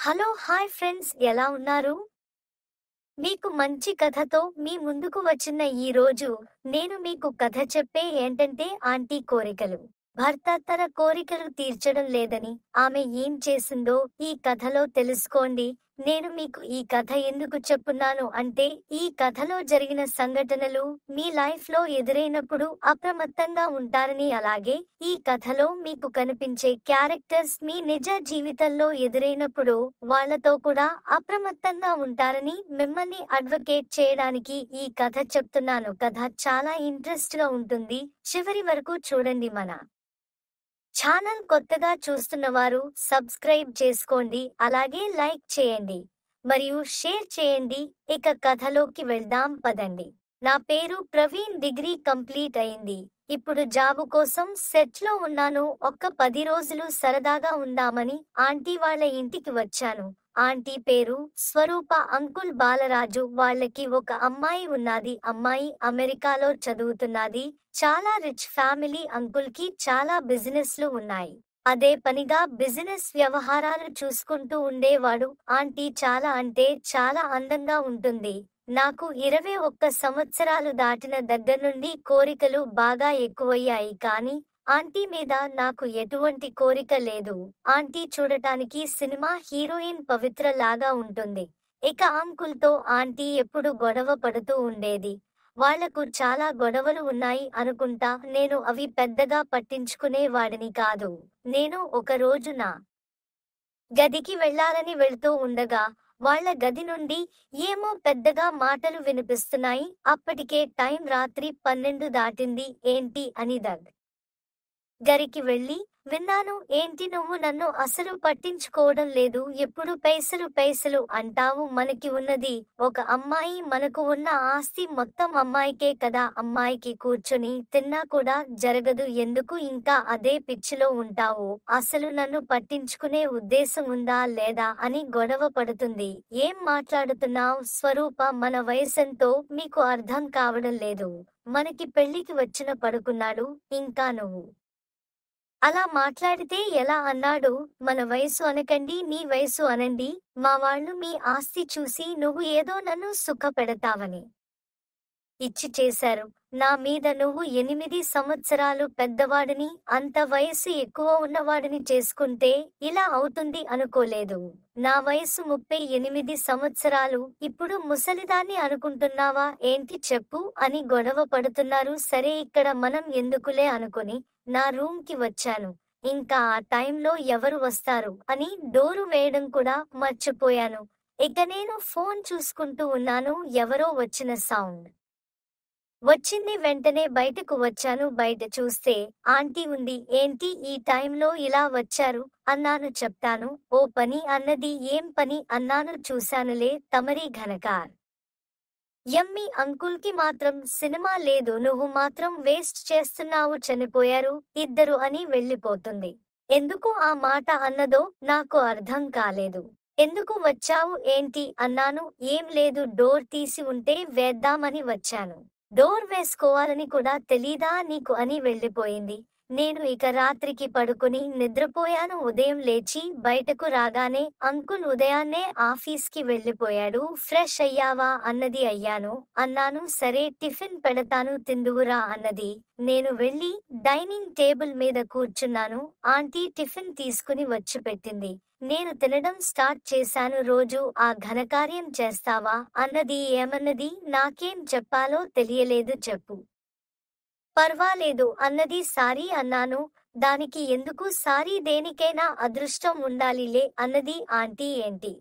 Hello hi friends, ఎలా ఉన్నారు? మీకు మంచి కథతో మీ ముందుకు వచ్చిన ఈ రోజు నేను మీకు కథ చెప్పే ఏంటంటే ఆంటీ కోరికలు. భర్త తన కోరికలు తీర్చడం లేదని ఆమె ఏం చేసిందో ఈ కథలో తెలుసుకోండి. నేను మీకు ఈ కథ ఎందుకు చెప్పున్నాను అంటే, ఈ కథలో జరిగిన సంఘటనలు మీ లైఫ్ లో ఎదురైనప్పుడు అప్రమత్తంగా ఉంటారని, అలాగే ఈ కథలో మీకు కనిపించే క్యారెక్టర్స్ మీ నిజ జీవితంలో ఎదురైనప్పుడు వాళ్ళతో కూడా అప్రమత్తంగా ఉంటారని మిమ్మల్ని అడ్వకేట్ చేయడానికి ఈ కథ చెప్తున్నాను. కథ చాలా ఇంట్రెస్ట్ గా ఉంటుంది, చివరి వరకు చూడండి. మన ఛానల్ కొత్తగా చూస్తున్నవారు సబ్స్క్రైబ్ చేసుకోండి, అలాగే లైక్ చేయండి మరియు షేర్ చేయండి. ఇక కథలోకి వెళ్దాం పదండి. నా పేరు ప్రవీణ్, డిగ్రీ కంప్లీట్ అయింది. ఇప్పుడు జాబు కోసం సెట్ లో ఉన్నాను. ఒక్క 10 రోజులు సరదాగా ఉందామని ఆంటీ వాళ్ళ ఇంటికి వచ్చాను. ఆంటీ పేరు స్వరూప, అంకుల్ బాలరాజు. వాళ్ళకి ఒక అమ్మాయి ఉన్నది. అమ్మాయి అమెరికాలో చదువుతున్నది. చాలా రిచ్ ఫ్యామిలీ. అంకుల్ కి చాలా బిజినెస్లు ఉన్నాయి. అదే పనిగా బిజినెస్ వ్యవహారాలు చూసుకుంటూ ఉండేవాడు. ఆంటీ చాలా అంటే చాలా అందంగా ఉంటుంది. నాకు 21 సంవత్సరాలు దాటిన దగ్గర నుండి కోరికలు బాగా ఎక్కువయ్యాయి, కానీ ఆంటీ మీద నాకు ఎటువంటి కోరిక లేదు. ఆంటీ చూడటానికి సినిమా హీరోయిన్ పవిత్ర లాగా ఉంటుంది. ఇక అంకుల్ తో ఆంటీ ఎప్పుడు గొడవ పడుతూ ఉండేది. వాళ్లకు చాలా గొడవలు ఉన్నాయి అనుకుంటా. నేను అవి పెద్దగా పట్టించుకునే వాడిని కాదు. నేను ఒక రోజు నా గదికి వెళ్ళాలని వెళ్తూ ఉండగా వాళ్ళ గది నుండి ఏమో పెద్దగా మాటలు వినిపిస్తున్నాయి. అప్పటికే టైం రాత్రి 12 దాటింది. ఏంటి అని గరికి వెళ్ళి విన్నాను. ఏంటి నువ్వు నన్ను అసలు పట్టించుకోవడం లేదు, ఎప్పుడు పైసలు పైసలు అంటావు? మనకి ఉన్నది ఒక అమ్మాయి, మనకు ఉన్న ఆస్తి మొత్తం అమ్మాయికే కదా. అమ్మాయికి కూర్చొని తిన్నా కూడా జరగదు, ఎందుకు ఇంకా అదే పిచ్చిలో ఉంటావు? అసలు నన్ను పట్టించుకునే ఉద్దేశం ఉందా లేదా అని గొడవ పడుతుంది. ఏం మాట్లాడుతున్నావ్ స్వరూప? మన వయసెంతో మీకు అర్థం కావడం లేదు. మనకి పెళ్లికి వచ్చిన పడుకున్నాడు, ఇంకా నువ్వు అలా మాట్లాడితే ఎలా అన్నాడు. మన వయసు అనకండి, నీ వయసు అనండి. మా వాళ్ళు మీ ఆస్తి చూసి నువ్వు ఏదో నన్ను సుఖ పెడతావని ఇచ్చి చేశారు. నా మీద నువ్వు 8 సంవత్సరాలు పెద్దవాడిని, అంత వయసు ఎక్కువ ఉన్నవాడిని చేసుకుంటే ఇలా అవుతుంది అనుకోలేదు. నా వయసు 38 సంవత్సరాలు. ఇప్పుడు ముసలిదాన్ని అనుకుంటున్నావా ఏంటి చెప్పు అని గొడవ పడుతున్నారు. సరే ఇక్కడ మనం ఎందుకులే అనుకుని నా రూమ్ కి వచ్చాను. ఇంకా ఆ టైంలో ఎవరు వస్తారు అని డోరు వేయడం కూడా మర్చిపోయాను. ఇక నేను ఫోన్ చూసుకుంటూ ఉన్నాను. ఎవరో వచ్చిన సౌండ్ వచ్చింది. వెంటనే బయటకు వచ్చాను. బయట చూస్తే ఆంటీ ఉంది. ఏంటి ఈ టైంలో ఇలా వచ్చారు అన్నాను. చెప్తాను ఓ పని అన్నది. ఏం పని అన్నాను. చూశానులే తమరి ఘనకార్ యమ్మీ అంకుల్ కి మాత్రం సినిమా లేదు, నువ్వు మాత్రం వేస్ట్ చేస్తున్నావు, చనిపోయారు ఇద్దరు అని వెళ్ళిపోతుంది. ఎందుకు ఆ మాట అన్నదో నాకు అర్థం కాలేదు. ఎందుకు వచ్చావు ఏంటి అన్నాను. ఏం లేదు, డోర్ తీసి ఉంటే వేద్దామని వచ్చాను. డోర్ వేసుకోవాలని కూడా తెలీదా నీకు అని వెళ్ళిపోయింది. నేను ఇక రాత్రికి పడుకుని నిద్రపోయాను. ఉదయం లేచి బయటకు రాగానే అంకుల్ ఉదయాన్నే ఆఫీస్కి వెళ్ళిపోయాడు. ఫ్రెష్ అయ్యావా అన్నది. అయ్యాను అన్నాను. సరే టిఫిన్ పెడతాను తిందువురా అన్నది. నేను వెళ్ళి డైనింగ్ టేబుల్ మీద కూర్చున్నాను. ఆంటీ టిఫిన్ తీసుకుని వచ్చి పెట్టింది. నేను తినడం స్టార్ట్ చేశాను. రోజు ఆ ఘనకార్యం చేస్తావా అన్నది. ఏమన్నది? నాకేం చెప్పాలో తెలియలేదు, చెప్పు. పర్వాలేదు అన్నది. సారీ అన్నాను. దానికి ఎందుకు సారీ? దేనికైనా అదృష్టం ఉండాలిలే అన్నది. ఆంటీ ఏంటి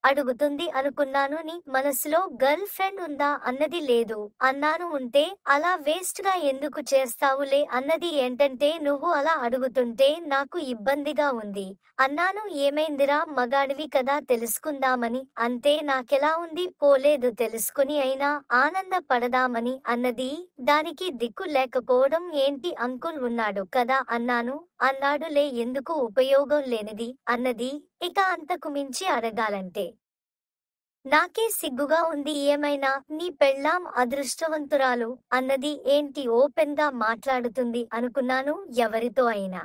అడుగుతుంది అనుకున్నాను. నీ మనసులో గర్ల్ ఫ్రెండ్ ఉందా అన్నది. లేదు అన్నాను. ఉంటే అలా వేస్ట్ గా ఎందుకు చేస్తావులే అన్నది. ఏంటంటే నువ్వు అలా అడుగుతుంటే నాకు ఇబ్బందిగా ఉంది అన్నాను. ఏమైందిరా, మగాడివి కదా తెలుసుకుందామని. అంతే, నాకెలా ఉంది? పోలేదు, తెలుసుకుని అయినా ఆనంద పడదామని అన్నది. దానికి దిక్కు లేకపోవడం ఏంటి? అంకుల్ ఉన్నాడు కదా అన్నాను. అన్నాడులే, ఎందుకు ఉపయోగం లేనిది అన్నది. ఇక అంతకు మించి అడగాలంటే నాకే సిగ్గుగా ఉంది. ఏమైనా నీ పెళ్ళాం అదృష్టవంతురాలు అన్నది. ఏంటి ఓపెన్ గా మాట్లాడుతుంది అనుకున్నాను. ఎవరితో అయినా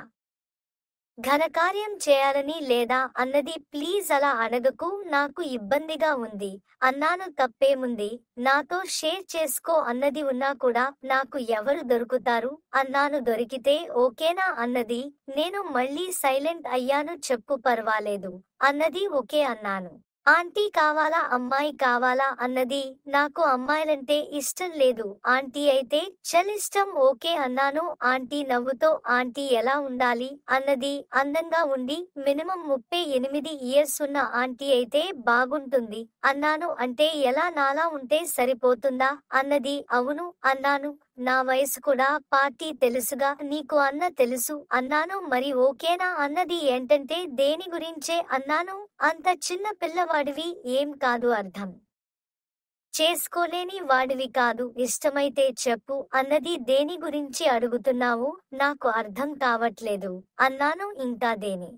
ఘనకార్యం చేయాలని లేదా అన్నది. ప్లీజ్ అలా అడగకు, నాకు ఇబ్బందిగా ఉంది అన్నాను. తప్పేముంది, నాతో షేర్ చేసుకో అన్నది. ఉన్నా కూడా నాకు ఎవరు దొరుకుతారు అన్నాను. దొరికితే ఓకేనా అన్నది. నేను మళ్ళీ సైలెంట్ అయ్యాను. చెప్పు, పర్వాలేదు అన్నది. ఓకే అన్నాను. ఆంటీ కావాలా అమ్మాయి కావాలా అన్నది. నాకు అమ్మాయిలంటే ఇష్టం లేదు ఆంటీ, అయితే చల్ ఇష్టం. ఓకే అన్నాను. ఆంటీ నవ్వుతో ఆంటీ ఎలా ఉండాలి అన్నది. అందంగా ఉండి మినిమం 38 ఇయర్స్ ఉన్న ఆంటీ అయితే బాగుంటుంది అన్నాను. అంటే ఎలా, నాలా ఉంటే సరిపోతుందా అన్నది. అవును అన్నాను. నా వయసు కూడా పార్టీ తెలుసుగా నీకు అన్న తెలుసు అన్నాను. మరి ఓకేనా అన్నది. ఏంటంటే దేని గురించే అన్నాను. అంత చిన్న పిల్లవాడివి ఏం కాదు, అర్థం చేసుకోలేని వాడివి కాదు, ఇష్టమైతే చెప్పు అన్నది. దేని గురించి అడుగుతున్నావు, నాకు అర్థం కావట్లేదు అన్నాను. ఇంకా దేని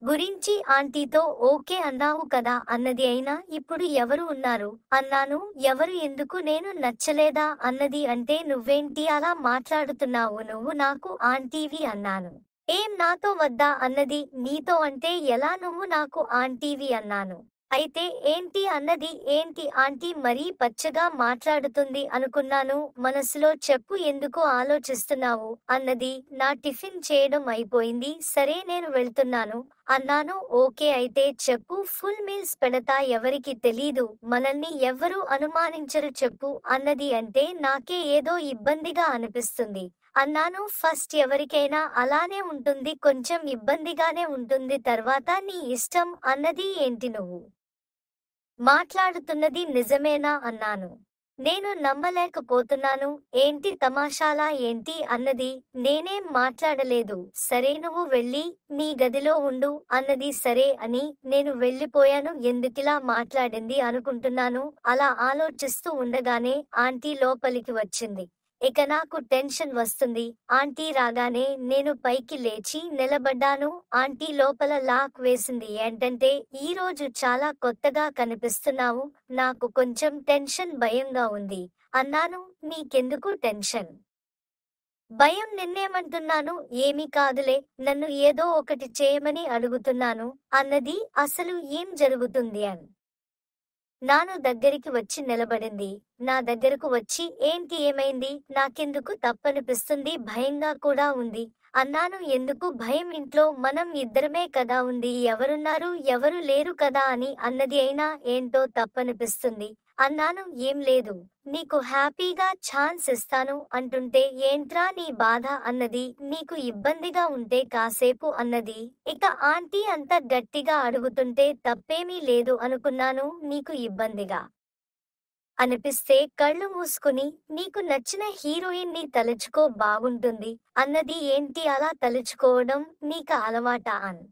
గురించి ఆంటీతో ఓకే అన్నావు కదా అన్నది. అయినా ఇప్పుడు ఎవరు ఉన్నారు అన్నాను. ఎవరు ఎందుకు, నేను నచ్చలేదా అన్నది. అంటే నువ్వేంటి అలా మాట్లాడుతున్నావు, నువ్వు నాకు ఆంటీవి అన్నాను. ఏం నాతో వద్దా అన్నది. నీతో అంటే ఎలా, నువ్వు నాకు ఆంటీవి అన్నాను. అయితే ఏంటి అన్నది. ఏంటి ఆంటీ మరీ పచ్చగా మాట్లాడుతుంది అనుకున్నాను మనసులో. చెప్పు, ఎందుకు ఆలోచిస్తున్నావు అన్నది. నా టిఫిన్ చేయడం అయిపోయింది, సరే నేను వెళ్తున్నాను అన్నాను. ఓకే అయితే చెప్పు, ఫుల్ మీల్స్ పెడతా, ఎవరికి తెలీదు, మనల్ని ఎవ్వరూ అనుమానించరు చెప్పు అన్నది. అంటే నాకే ఏదో ఇబ్బందిగా అనిపిస్తుంది అన్నాను. ఫస్ట్ ఎవరికైనా అలానే ఉంటుంది, కొంచెం ఇబ్బందిగానే ఉంటుంది, తర్వాత నీ ఇష్టం అన్నది. ఏంటి నువ్వు మాట్లాడుతున్నది నిజమేనా అన్నాను. నేను నమ్మలేకపోతున్నాను. ఏంటి తమాషాలా ఏంటి అన్నది. నేనేం మాట్లాడలేదు, సరే నువ్వు వెళ్ళి నీ గదిలో ఉండు అన్నది. సరే అని నేను వెళ్ళిపోయాను. ఎందుకిలా మాట్లాడింది అనుకుంటున్నాను. అలా ఆలోచిస్తూ ఉండగానే ఆంటీ లోపలికి వచ్చింది. ఇక నాకు టెన్షన్ వస్తుంది. ఆంటీ రాగానే నేను పైకి లేచి నిలబడ్డాను. ఆంటీ లోపల లాక్ వేసింది. ఏంటంటే ఈ రోజు చాలా కొత్తగా కనిపిస్తున్నావు, నాకు కొంచెం టెన్షన్, భయంగా ఉంది అన్నాను. నీకెందుకు టెన్షన్, భయం, నిన్నేమంటున్నాను, ఏమీ కాదులే, నన్ను ఏదో ఒకటి చేయమని అడుగుతున్నాను అన్నది. అసలు ఏం జరుగుతుంది అని నాను దగ్గరికి వచ్చి నిలబడింది. నా దగ్గరకు వచ్చి ఏంటి ఏమైంది, నాకెందుకు తప్పనిపిస్తుంది, భయంగా కూడా ఉంది అన్నాను. ఎందుకు భయం, ఇంట్లో మనం ఇద్దరమే కదా ఉంది, ఎవరున్నారు ఎవరు లేరు కదా అని అన్నది. అయినా ఏంటో తప్పనిపిస్తుంది అన్నాను. ఏం లేదు, నీకు హ్యాపీగా ఛాన్స్ ఇస్తాను అంటుంటే ఏంట్రా నీ బాధ అన్నది. నీకు ఇబ్బందిగా ఉంటే కాసేపు అన్నది. ఇక ఆంటీ అంత గట్టిగా అడుగుతుంటే తప్పేమీ లేదు అనుకున్నాను. నీకు ఇబ్బందిగా అనిపిస్తే కళ్ళు మూసుకుని నీకు నచ్చిన హీరోయిన్ ని తలుచుకో, బాగుంటుంది అన్నది. ఏంటి అలా తలుచుకోవడం, నీక అలవాటా అని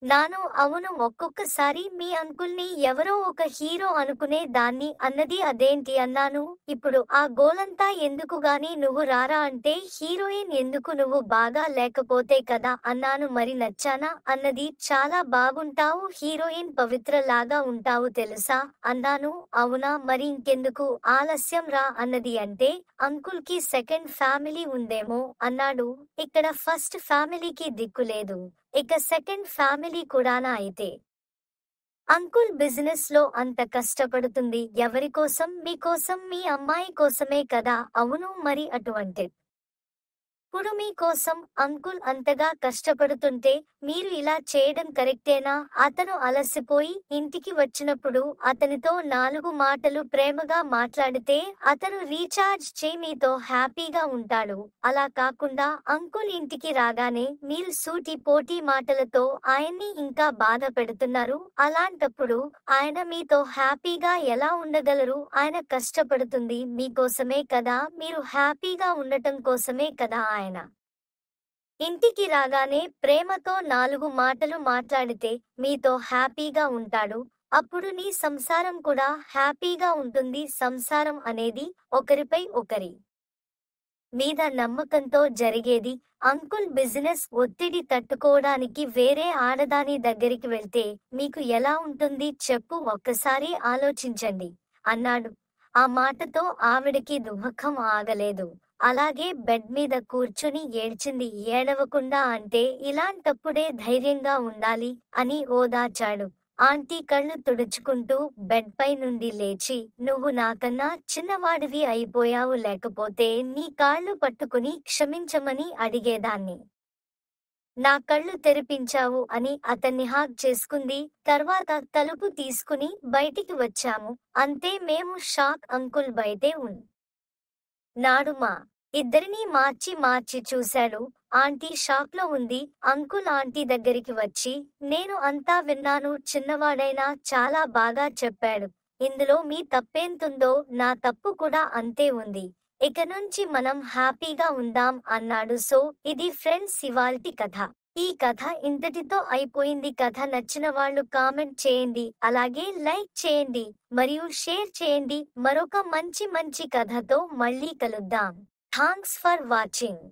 నాను. అవును, ఒక్కొక్కసారి మీ అంకుల్ని ఎవరో ఒక హీరో అనుకునే దాన్ని అన్నది. అదేంటి అన్నాను. ఇప్పుడు ఆ గోలంతా ఎందుకు గాని, నువ్వు రారా అంటే హీరోయిన్ ఎందుకు, నువ్వు బాగా లేకపోతే కదా అన్నాను. మరి నచ్చానా అన్నది. చాలా బాగుంటావు, హీరోయిన్ పవిత్ర లాగా ఉంటావు తెలుసా అన్నాను. అవునా, మరి ఇంకెందుకు ఆలస్యం, రా అన్నది. అంటే అంకుల్ కి సెకండ్ ఫ్యామిలీ ఉందేమో అన్నాడు. ఇక్కడ ఫస్ట్ ఫ్యామిలీకి దిక్కులేదు, ఇక సెకండ్ ఫ్యామిలీ కూడానా అయితే. అంకుల్ బిజినెస్ లో అంత కష్టపడుతుంది ఎవరికోసం, మీకోసం, మీ అమ్మాయి కోసమే కదా. అవును, మరి అటువంటి ఇప్పుడు మీకోసం అంకుల్ అంతగా కష్టపడుతుంటే మీరు ఇలా చేయడం కరెక్టేనా. అతను అలసిపోయి ఇంటికి వచ్చినప్పుడు అతనితో 4 మాటలు ప్రేమగా మాట్లాడితే అతను రీఛార్జ్ చేయి, మీతో హ్యాపీగా ఉంటాడు. అలా కాకుండా అంకుల్ ఇంటికి రాగానే మీరు సూటి పోటీ మాటలతో ఆయన్ని ఇంకా బాధ పెడుతున్నారు. అలాంటప్పుడు ఆయన మీతో హ్యాపీగా ఎలా ఉండగలరు. ఆయన కష్టపడుతుంది మీకోసమే కదా, మీరు హ్యాపీగా ఉండటం కోసమే కదా. ఆయన ఇంటికి రాగానే ప్రేమతో 4 మాటలు మాట్లాడితే మీతో హ్యాపీగా ఉంటాడు. అప్పుడు నీ సంసారం కూడా హ్యాపీగా ఉంటుంది. సంసారం అనేది ఒకరిపై ఒకరి మీద నమ్మకంతో జరిగేది. అంకుల్ బిజినెస్ ఒత్తిడి తట్టుకోవడానికి వేరే ఆడదాని దగ్గరికి వెళ్తే మీకు ఎలా ఉంటుంది చెప్పు, ఒక్కసారి ఆలోచించండి అన్నాడు. ఆ మాటతో ఆవిడకి దుఃఖం ఆగలేదు. అలాగే బెడ్ మీద కూర్చుని ఏడ్చింది. ఏడవకుండా అంటే ఇలాంటప్పుడే ధైర్యంగా ఉండాలి అని ఓదార్చాడు. ఆంటీ కళ్ళు తుడుచుకుంటూ బెడ్ పై నుండి లేచి, నువ్వు నాకన్నా చిన్నవాడివి అయిపోయావు, లేకపోతే నీ కాళ్ళు పట్టుకుని క్షమించమని అడిగేదాన్ని. నా కళ్ళు తెరిపించావు అని అతన్ని హాగ్ చేసుకుంది. తర్వాత తలుపు తీసుకుని బయటికి వచ్చాము. అంతే, మేము షాక్. అంకుల్ బయటే నాడు మా ఇద్దరినీ మార్చి మార్చి చూశాడు. ఆంటీ షాక్లో ఉంది. అంకుల్ ఆంటీ దగ్గరికి వచ్చి, నేను అంతా విన్నాను, చిన్నవాడైనా చాలా బాగా చెప్పాడు. ఇందులో మీ తప్పేంతుందో నా తప్పు కూడా అంతే ఉంది. ఇక నుంచి మనం హ్యాపీగా ఉందాం అన్నాడు. సో ఇది ఫ్రెండ్స్ ఇవాల్టి కథ. ఈ కథ ఇంతటితో అయిపోయింది. కథ నచ్చిన వాళ్ళు కామెంట్ చేయండి, అలాగే లైక్ చేయండి మరియు షేర్ చేయండి. మరొక మంచి మంచి కథతో మళ్ళీ కలుద్దాం. Thanks for watching.